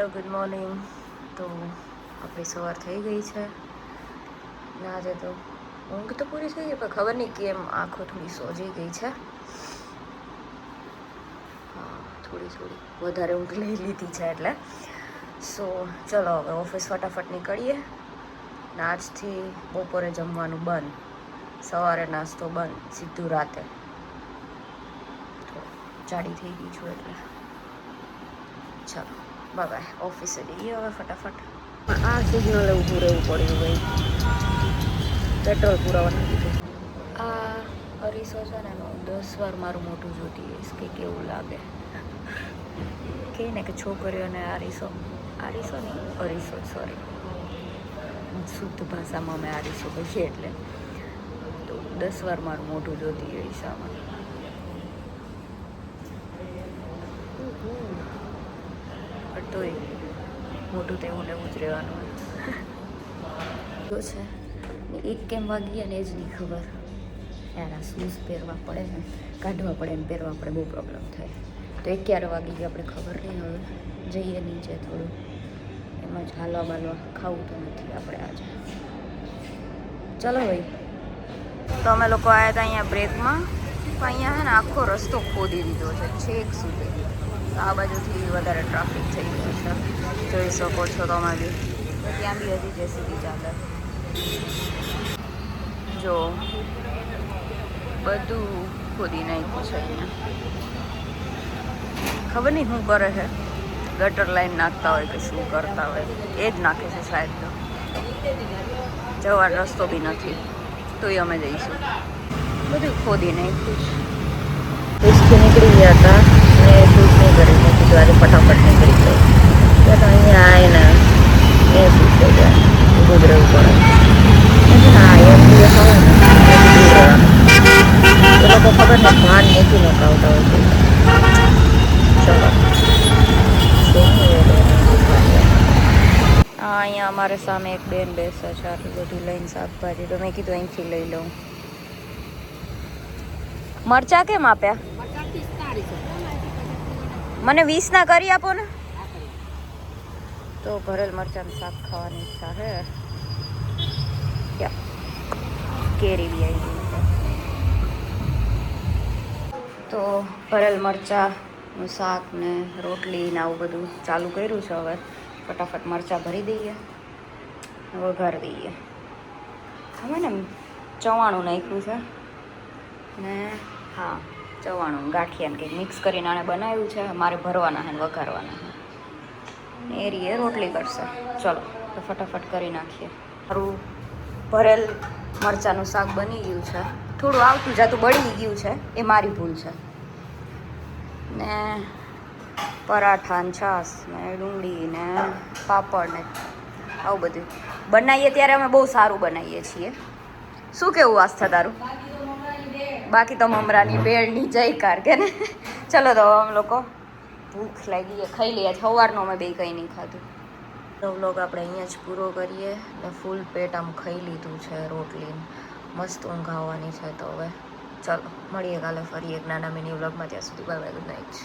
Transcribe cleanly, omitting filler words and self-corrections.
Hello good morning. તો આપણી સવાર થઈ ગઈ છે ને આજે તો ઊંઘ તો પૂરી થઈ ગઈ પણ ખબર નહીં કેમ આંખો થોડી સોજી ગઈ છે. હા, થોડી વધારે ઊંઘ લઈ લીધી છે એટલે. સો ચલો હવે ઓફિસ ફટાફટ નીકળીએ. ને આજથી બપોરે જમવાનું બંધ, સવારે નાસ્તો બંધ, સીધું રાતે. તો જાડી થઈ ગઈ છું એટલે ચાલો બાય ઓફિસે જઈએ હવે ફટાફટ. પણ આ સિગ્નલે ઊભું રહેવું પડ્યું ભાઈ, પેટ્રોલ પુરાવાનું કીધું. આ અરીસો છે ને એનું 10 વાર મારું મોઢું જોતી હોઈશ કે કેવું લાગે. કહે ને કે છોકરીઓને આરીસો નહીં અરીસો, સોરી, શુદ્ધ ભાષામાં અમે આરીસો કહીએ એટલે. તો 10 વાર મારું મોઢું જોતી હોઈશ આમાં. પણ તોય મોટું તો એવું ને એવું જ રહેવાનું હોય છે. એક કેમ વાગી ને એ જ નહીં ખબર યાર. આ શૂઝ પહેરવા પડે ને, કાઢવા પડે ને પહેરવા પડે, બહુ પ્રોબ્લેમ થાય. તો 11 વાગી ગઈ, આપણે ખબર નહીં. હવે જઈએ નીચે થોડું, એમાં જ હાલવા બાલવા ખાવું તો નથી આપણે આજે. ચલો ભાઈ. તો અમે લોકો આવ્યા હતા અહીંયા બ્રેકમાં, પણ અહીંયા છે ને આખો રસ્તો ખોદી દીધો છે છેક સુધી. આ બાજુથી વધારે ટ્રાફિક થઈ ગયો છે, જોઈ શકો છો તમે બી. ત્યાં બી હજી જેસીબી ચાલે. જો બધું ખોદી નાખ્યું છે અહીંયા. ખબર નહીં શું કરે છે, ગટર લાઈન નાખતા હોય કે શું કરતા હોય, એ જ નાખે છે શાયદ. તો જવાનો રસ્તો બી નથી, તોય અમે જઈશું. બધું ખોદી નાખ્યું છે. ઓફિસથી નીકળી ગયા હતા ને શૂટ નહીં કરી, મેં કીધું આજે ફટાફટ નીકળી ગયો. ત્યારે અહીંયા આવીને એ શૂટ થઈ જાય, ઊભું જ રહેવું પડે. હા, એક દિવસ આવે ને એ લોકો ખબર ને ભાન મૂકી નખાવતા હોય છે. ચલો અહીંયા અમારે સામે એક બેન બેસે છે, આટલું બધું લઈને શાકભાજી. તો મેં કીધું અહીંથી લઈ લઉં. મરચા કેમ આપ્યા? મને 20 ના કરી આપો ને. તો ભરેલ મરચાંનું શાક ખાવાની ઈચ્છા છે. કેરી બી આવી ગઈ છે. તો ભરેલ મરચાંનું શાક ને રોટલી ને આવું બધું ચાલુ કર્યું છે. હવે ફટાફટ મરચાં ભરી દઈએ, વઘાર દઈએ. હવે ને ચવાણું નાખ્યું છે ને, હા ચવાણું ગાંઠિયાને કંઈક મિક્સ કરીને આને બનાવ્યું છે. મારે ભરવાના છે ને વઘારવાના છે. એ રીએ રોટલી કરશે. ચલો તો ફટાફટ કરી નાખીએ. મારું ભરેલ મરચાંનું શાક બની ગયું છે. થોડું આવતું જાતું બળી ગયું છે, એ મારી ભૂલ છે. ને પરાઠા ને છાશ ને ડુંગળી ને પાપડ ને આવું બધું બનાવીએ ત્યારે અમે બહુ સારું બનાવીએ છીએ. શું કેવું આસ્થા તારું? બાકી તો મમરાની ભેળની જયકાર કે ને. ચલો તો અમે લોકો ભૂખ લાગી ખાઈ લઈએ. સવારનો અમે બે કંઈ નહીં ખાધું. તો વ્લોગ આપણે અહીંયા જ પૂરો કરીએ. ને ફૂલ પેટ આમ ખાઈ લીધું છે રોટલી. મસ્ત ઊંઘ આવવાની છે. તો હવે ચલો મળીએ કાલે ફરી એક નાના મિની વ્લોગમાં. ત્યાં સુધી બાય બાય, ગુડ નાઇટ.